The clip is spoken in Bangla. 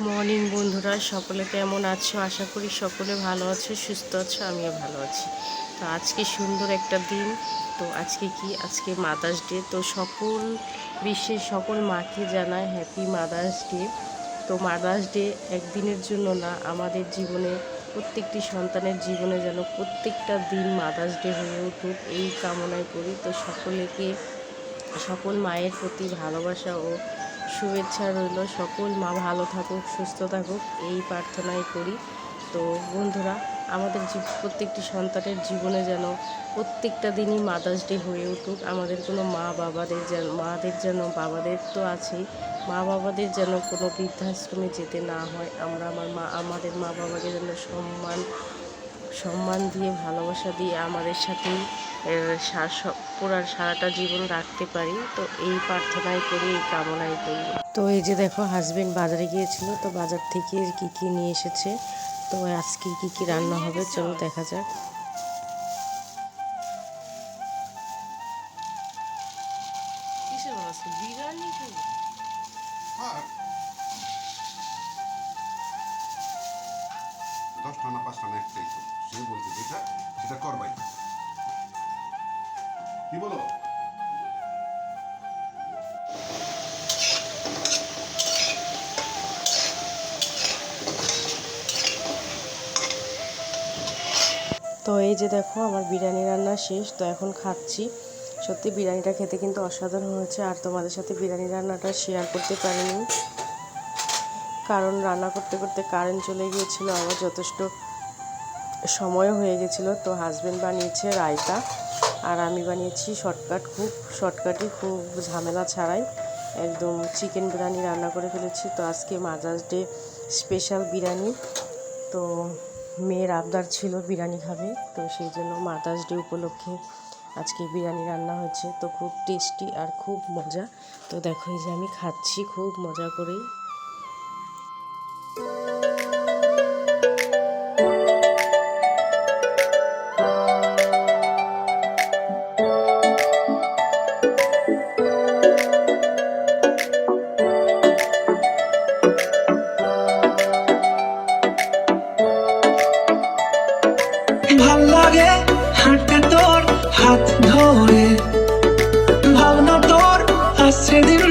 মর্নিং বন্ধুরা, সকলে কেমন আছো? আশা করি সকলে ভালো আছো, সুস্থ আছো। আমিও ভালো আছি। তো আজকে সুন্দর একটা দিন। তো আজকে মাদার্স ডে। তো সকল বিশ্বের সকল মাকে জানায় হ্যাপি মাদার্স ডে। তো মাদার্স ডে একদিনের জন্য না, আমাদের জীবনে প্রত্যেকটি সন্তানের জীবনে যেন প্রত্যেকটা দিন মাদার্স ডে হয়ে উঠুক, এই কামনাই করি। তো সকল মায়ের প্রতি ভালোবাসা ও শুভেচ্ছা রইল। সকল মা ভালো থাকুক, সুস্থ থাকুক, এই প্রার্থনাই করি। তো বন্ধুরা, আমাদের প্রত্যেকটি সন্তানের জীবনে যেন প্রত্যেকটা দিনই মাদার্স ডে হয়ে উঠুক। আমাদের কোনো মাদের যেন বাবাদের তো আছেই, মা বাবাদের যেন কোনো বৃদ্ধাশ্রমে যেতে না হয়। আমাদের মা বাবাকে যেন সম্মান দিয়ে, ভালোবাসা দিয়ে আমাদের সাথেই সারাটা জীবন রাখতে পারি। তো এই প্রার্থনাই করি, এই কামনাই করি। তো এই যে দেখো, হাজবেন্ড বাজারে গিয়েছিল, তো বাজার থেকে কি নিয়ে এসেছে। তো আজকে কি রান্না হবে চলো দেখা যাক। বিরিয়ানি দশটা না পাঁচটা না একটাই তো, সে বলছে সেটা করবাই। কি বলো? তো এই যে দেখো, আমার বিরিয়ানি রান্না শেষ। তো এখন খাচ্ছি। সত্যি বিরিয়ানিটা খেতে কিন্তু অসাধারণ হয়েছে। আর তোমাদের সাথে বিরিয়ানি রান্নাটা শেয়ার করতে পারিনি, কারণ রান্না করতে করতে কারেন্ট চলে গিয়েছিল, আমার যথেষ্ট সময় হয়ে গেছিলো। তো হাজব্যান্ড বানিয়েছে রায়তা, আর আমি বানিয়েছি শর্টকাটই, খুব ঝামেলা ছাড়াই একদম চিকেন বিরিয়ানি রান্না করে ফেলেছি। তো আজকে মাদার্স ডে স্পেশাল বিরিয়ানি। তো মেয়ের আবদার ছিল বিরিয়ানি খাবে, তো সেই জন্য মাদার্স ডে উপলক্ষে আজকে বিরিয়ানি রান্না হয়েছে। তো খুব টেস্টি আর খুব মজা। তো দেখো, এই যে আমি খাচ্ছি খুব মজা করেই। ভাল লাগে হাঁটতে তোর হাত ধরে, ভাবনা তোর আসছে দিন